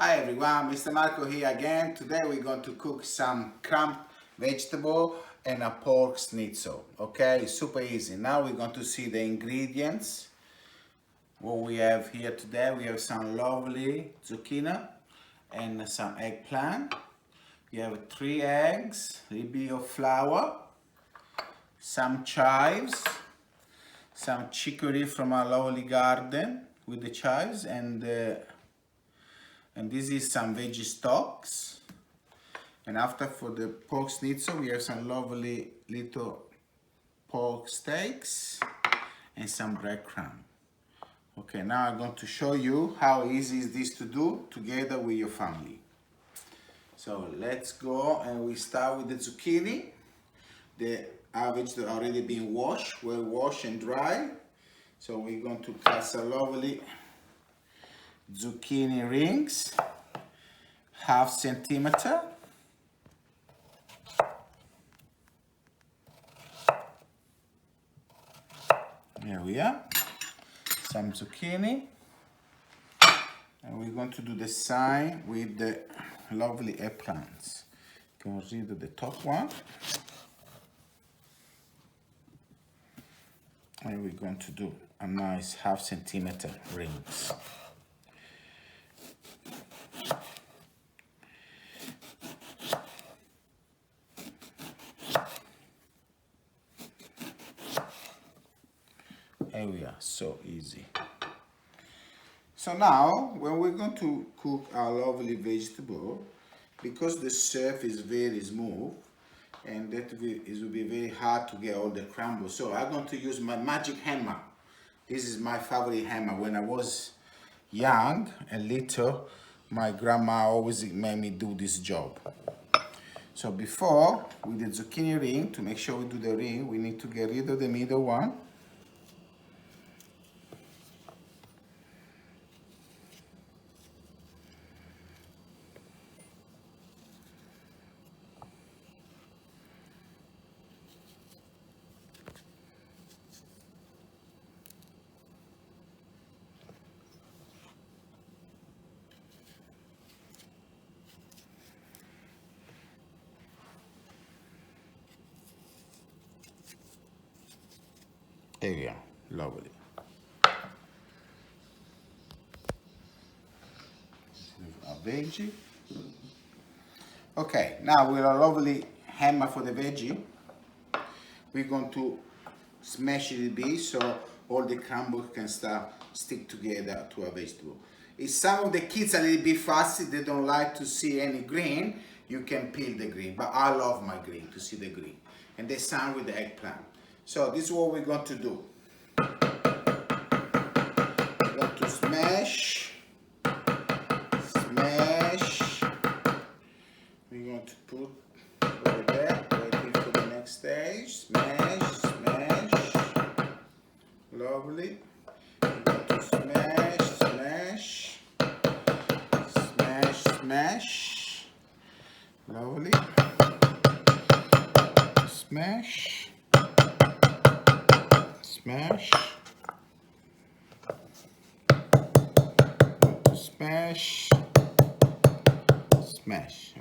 Hi everyone, Mr. Marco here again. Today we're going to cook some crumbed vegetable and a pork schnitzel. Okay, it's super easy. Now we're going to see the ingredients. What we have here today, we have some lovely zucchini and some eggplant. We have 3 eggs, a little bit of flour, some chives, some chicory from our lovely garden with the chives, and this is some veggie stocks. And after, for the pork schnitzel, we have some lovely little pork steaks and some breadcrumbs. Okay, now I'm going to show you how easy is this to do together with your family. So let's go, and we start with the zucchini. Our vegetables already been washed, well washed and dry. So we're going to cut some lovely zucchini rings, 1/2 centimeter. Here we are, some zucchini. And we're going to do the same with the lovely eggplants. Get rid of the top one. And we're going to do a nice 1/2 centimeter rings. There we are, so easy. So now, when we're going to cook our lovely vegetable, because the surface is very smooth, and it will be very hard to get all the crumbles. So I'm going to use my magic hammer. This is my favorite hammer. When I was young and little, my grandma always made me do this job. So before, with the zucchini ring, to make sure we do the ring, we need to get rid of the middle one. There we are, lovely. Our veggie. Okay, now with a lovely hammer for the veggie, we're going to smash it a bit so all the crumbles can start stick together to a vegetable. If some of the kids are a little bit fussy, they don't like to see any green, you can peel the green, but I love my green, to see the green. And the same with the eggplant. So this is what we're going to do. We're going to smash. We're going to put over there, waiting for the next stage. Smash. Lovely. We're going to smash. Lovely. Smash.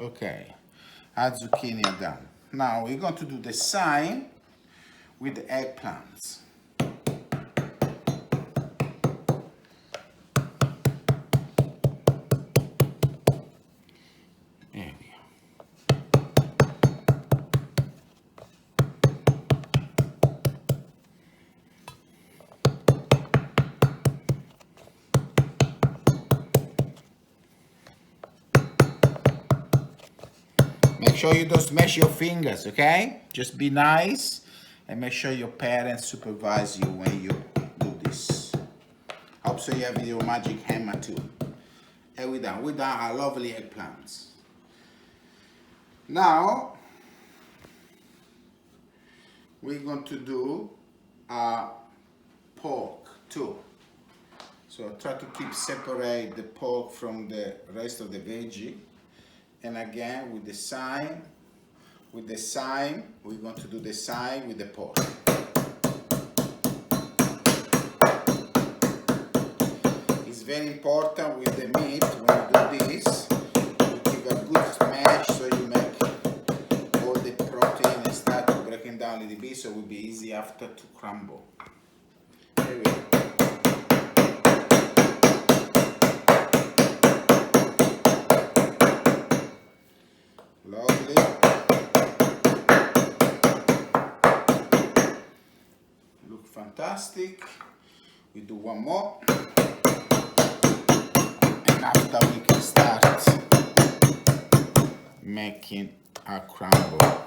Okay, our zucchini are done. Now we're going to do the same with the eggplants. There we go. Make sure you don't smash your fingers, okay? Just be nice and make sure your parents supervise you when you do this. Hope so you have your magic hammer too. And we're done. We're done our lovely eggplants. Now, we're going to do our pork too. So try to keep separate the pork from the rest of the veggie. And again, with the same, we're going to do the same with the pork. It's very important with the meat when you do this after to crumble. There we go. Lovely. Look fantastic. We do one more. And after we can start making our crumble.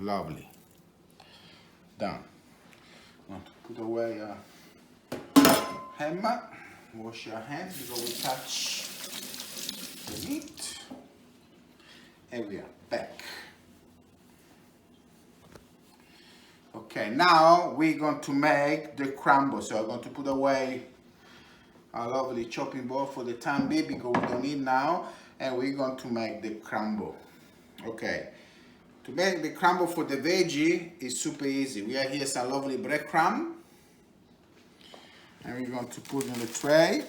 Lovely. Done. Now to put away our hammer. Wash your hands before we touch the meat. And we are back. Okay, now we're going to make the crumble. So I'm going to put away our lovely chopping board for the time being because we don't need now. And we're going to make the crumble. Okay. To make the crumble for the veggie is super easy. We have here some lovely breadcrumb. And we're going to put in the tray.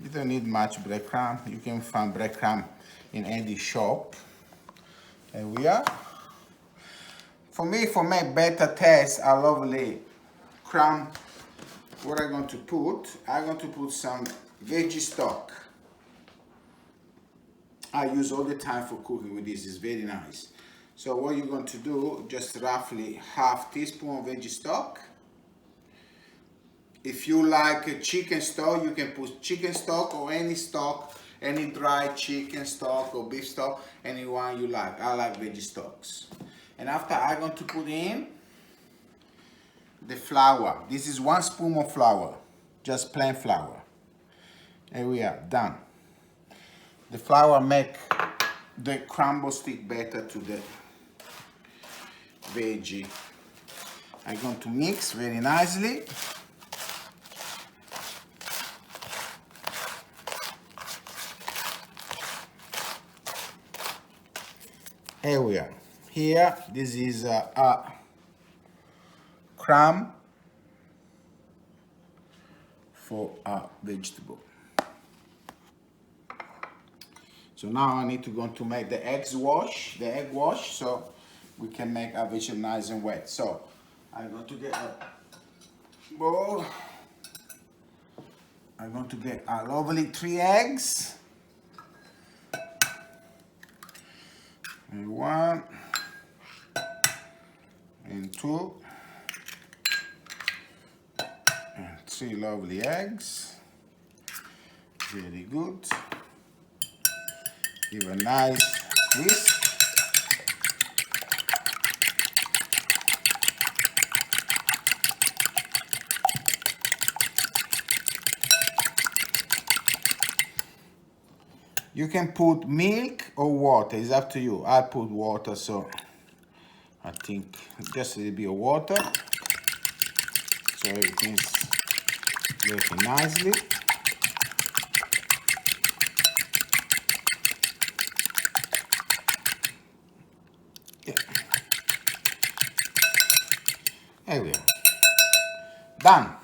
You don't need much breadcrumb. You can find breadcrumb in any shop. And we are. For me, for make better taste, a lovely crumb. What I'm going to put? I'm going to put some veggie stock. I use all the time for cooking with this. It's very nice. So what you're going to do, just roughly half teaspoon of veggie stock. If you like a chicken stock, you can put chicken stock or any stock, any dry chicken stock or beef stock, any one you like. I like veggie stocks. And after I'm going to put in the flour. This is 1 spoon of flour, just plain flour. And we are done. The flour make the crumble stick better to the veggie. I'm going to mix very nicely. Here we are. Here, this is a crumb for a vegetable. So now I need to go to make the egg wash, so we can make our vegetable nice and wet. So I'm going to get a bowl. I'm going to get a lovely 3 eggs. And 1 and 2 and 3 lovely eggs. Very good. Give a nice whisk. You can put milk or water, it's up to you. I put water, so I think just a little bit of water. So everything's working nicely. Yeah. There we are. Done.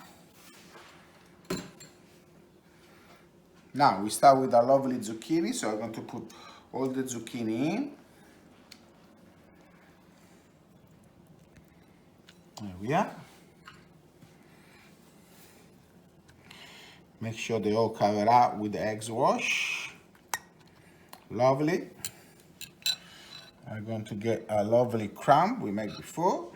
Now we start with our lovely zucchini, so I'm going to put all the zucchini in. There we are. Make sure they all cover up with the eggs wash. Lovely. I'm going to get a lovely crumb we made before.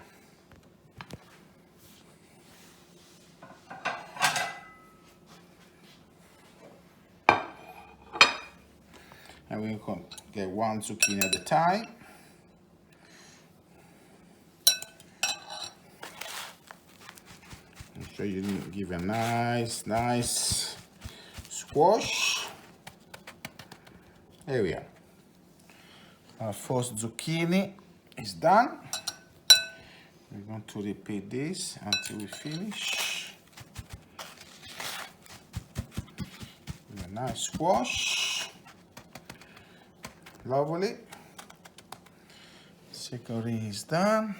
And we're going to get 1 zucchini at a time. Make sure you give a nice squash. There we are. Our first zucchini is done. We're going to repeat this until we finish. Give a nice squash. Lovely. Second ring is done.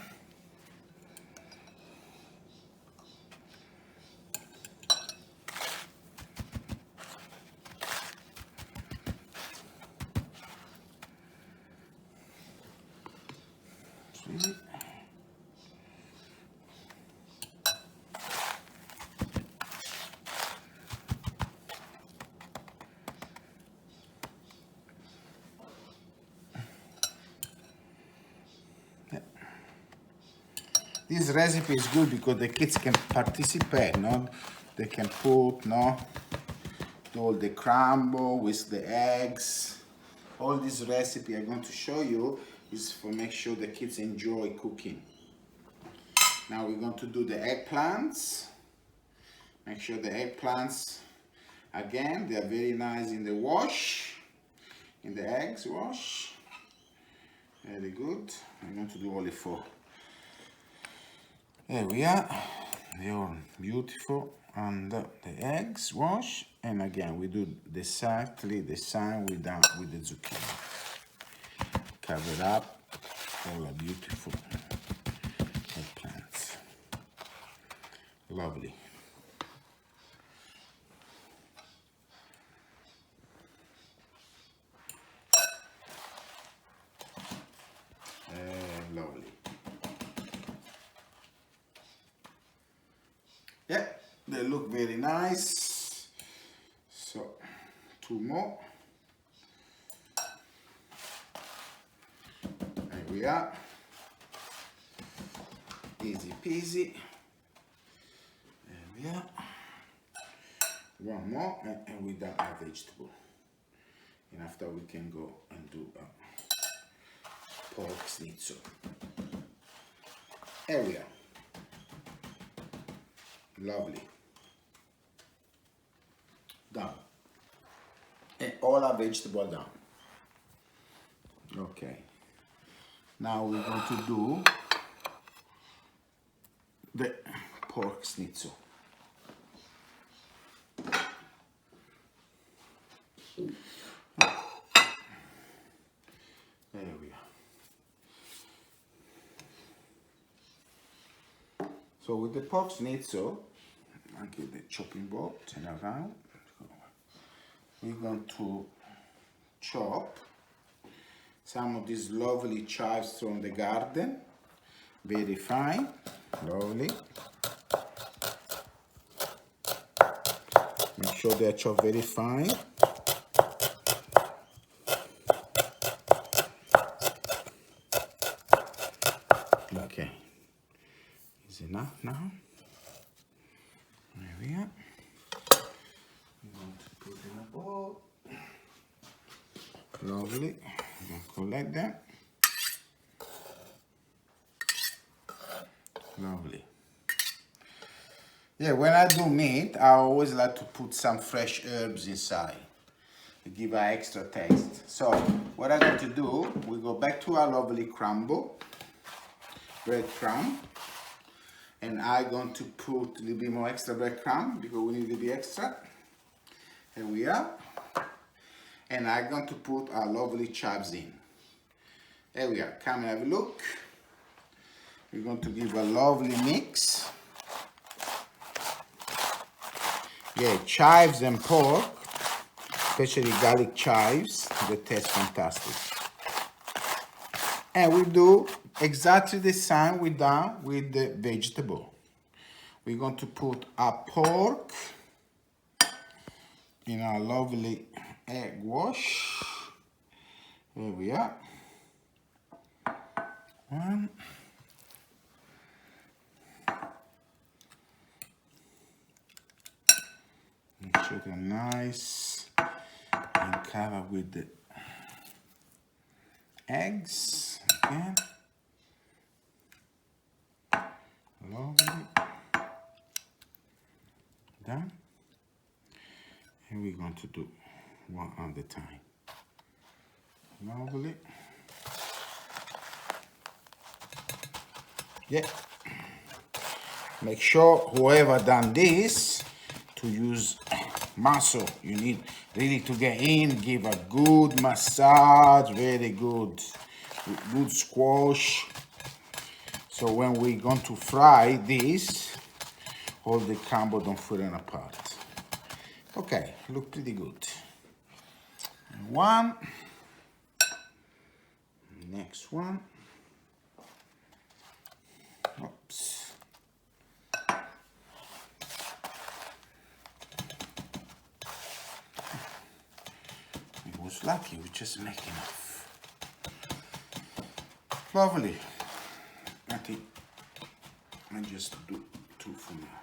This recipe is good because the kids can participate, no? They can put, no? Do all the crumble with the eggs. All this recipe I'm going to show you is for make sure the kids enjoy cooking. Now we're going to do the eggplants. Make sure the eggplants, again, they are very nice in the wash, in the eggs wash. Very good. I'm going to do only 4. There we are. They are beautiful. And the eggs wash, and again we do exactly the same with the zucchini. Cover up all the beautiful eggplants. Lovely. Lovely. Yeah, they look very nice. So 2 more. There we are. Easy peasy. There we are. 1 more, and we done our vegetable. And after we can go and do a pork schnitzel. There we are. Lovely. Done. And all our vegetable done. Okay. Now we're going to do the pork schnitzel. There we are. So with the pork schnitzel, I'll get the chopping board, turn around. We're going to chop some of these lovely chives from the garden, very fine, lovely. Make sure they are chopped very fine. Okay, is enough now. There we are. I'm going to put in a bowl. Lovely. I'm going to collect them. Lovely. Yeah, when I do meat, I always like to put some fresh herbs inside to give an extra taste. So what I'm going to do, we go back to our lovely crumble, breadcrumb, and I'm going to put a little bit more extra breadcrumb because we need to be extra. Here we are. And I'm going to put our lovely chives in. There we are. Come and have a look. We're going to give a lovely mix. Yeah, chives and pork, especially garlic chives, they taste fantastic. And we do exactly the same we done with the vegetable. We're going to put our pork in our lovely egg wash. Here we are. 1. Make sure they're nice and cover with the eggs again. Lovely. Done. And we're going to do 1 at a time. Lovely. Yeah. Make sure whoever done this to use muscle. You need really to get in, give a good massage, very good. Good squash. So when we're going to fry this, all the combo don't fall apart. Okay, look pretty good. 1. Next one. Oops. It was lucky, we just make enough. Lovely. I think and just do 2 for now.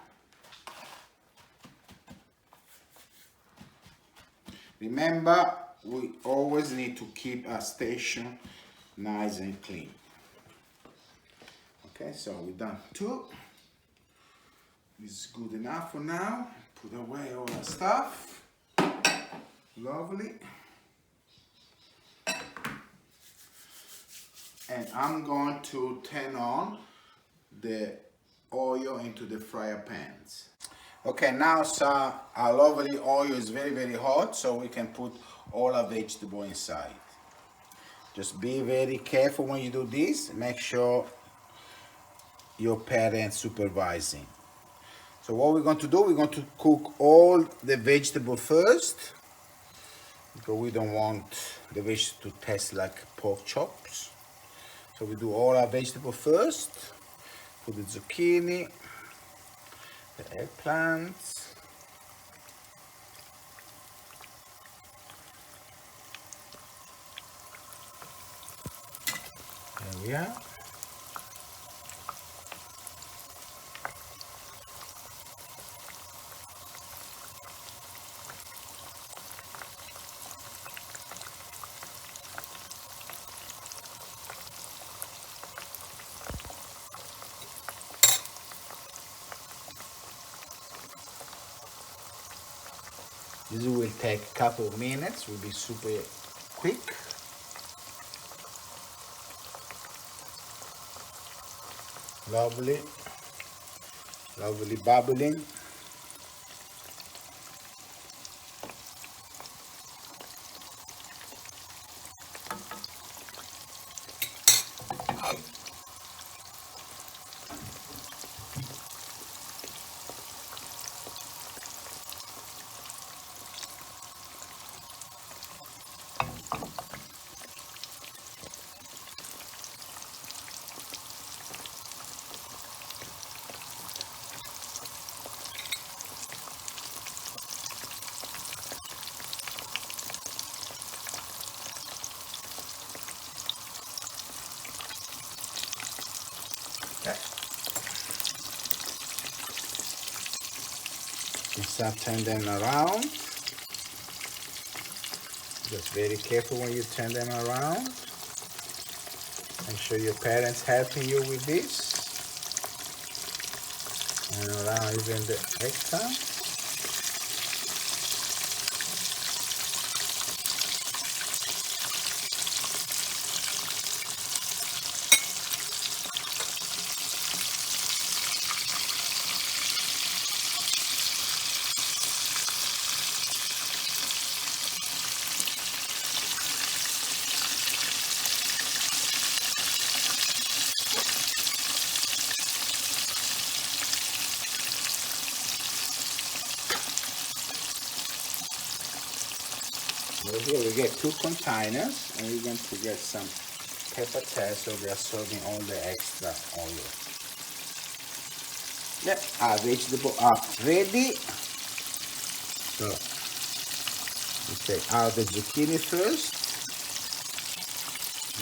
Remember, we always need to keep our station nice and clean. Okay, so we've done 2. This is good enough for now. Put away all our stuff. Lovely. And I'm going to turn on the oil into the fryer pans. Okay, now so our lovely oil is very hot, so we can put all our vegetable inside. Just be very careful when you do this. Make sure your parents supervising. So what we're going to do, we're going to cook all the vegetable first, because we don't want the vegetable to taste like pork chops. So we do all our vegetable first. Put the zucchini, the eggplants, there we are. This will take a couple of minutes, will be super quick. Lovely, lovely bubbling. You start turning them around. Just very careful when you turn them around. Make sure your parents helping you with this. And around even the eggplant. So here we get 2 containers, and we're going to get some pepper tail, so they are serving all the extra oil. Yeah, our vegetables are ready. So we take out the zucchini first.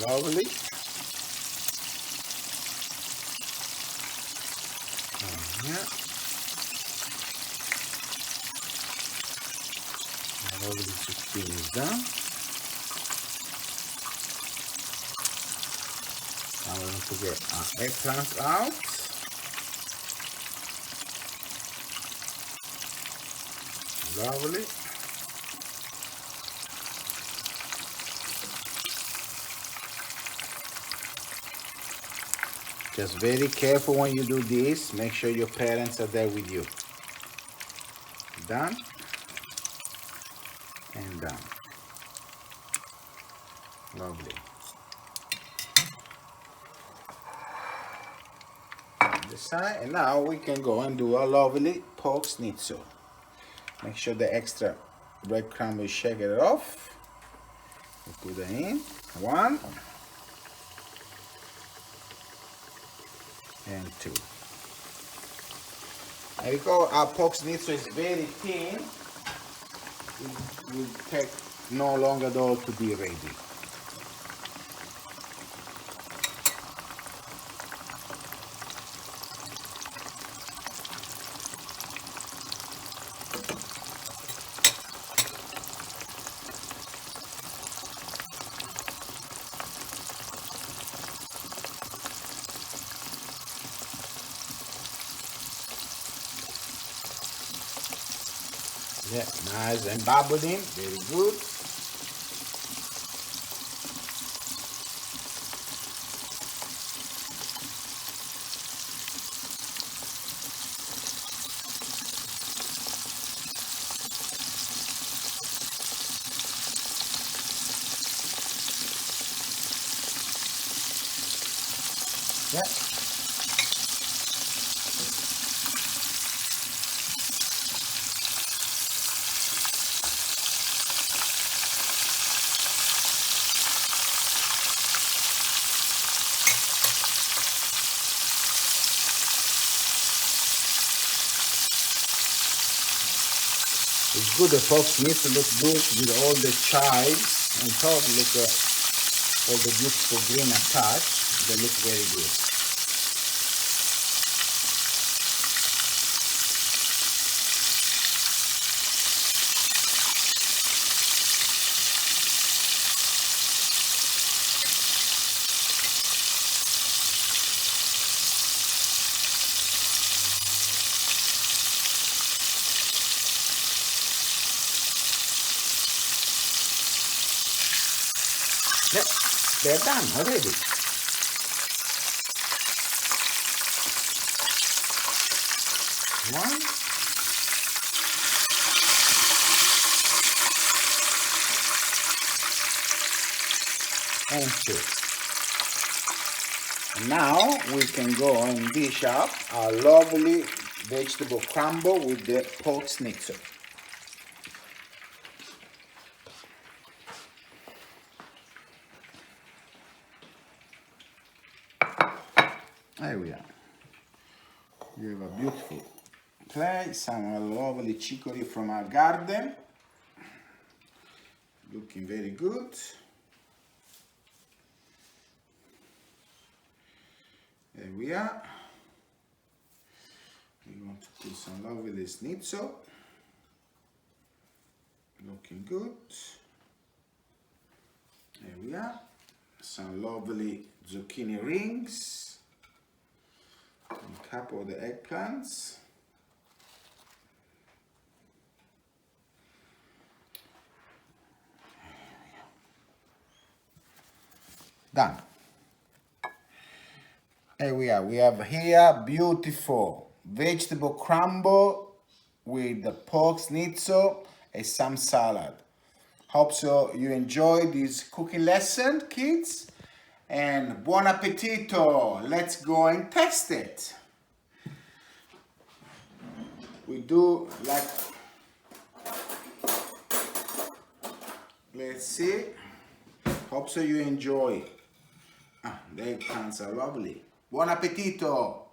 Lovely. Yeah. All the zucchini is done. Now we're going to get our eggplant out. Lovely. Just very careful when you do this. Make sure your parents are there with you. Done. And done. Lovely. The side, and now we can go and do our lovely pork schnitzel. Make sure the extra breadcrumb is shake it off. We put it in. 1 and 2. And because our pork schnitzel is very thin, it will take no longer at all to be ready. Yeah, nice and bubbling, very good. Yeah. It's good, the pork needs to look good with all the chives on top. Look all the beautiful green attached. They look very good. Yep, they're done already. One. And two. And now we can go and dish up our lovely vegetable crumble with the pork schnitzel. There we are. We have a beautiful plate, some lovely chicory from our garden. Looking very good. There we are. We want to put some lovely schnitzel. Looking good. There we are. Some lovely zucchini rings. A couple of the eggplants. Done. Here we are. We have here beautiful vegetable crumble with the pork schnitzel and some salad. Hope so you enjoyed this cooking lesson, kids. And buon appetito. Let's go and test it. We do like, let's see. Hope so you enjoy. The eggplants are lovely. Buon appetito!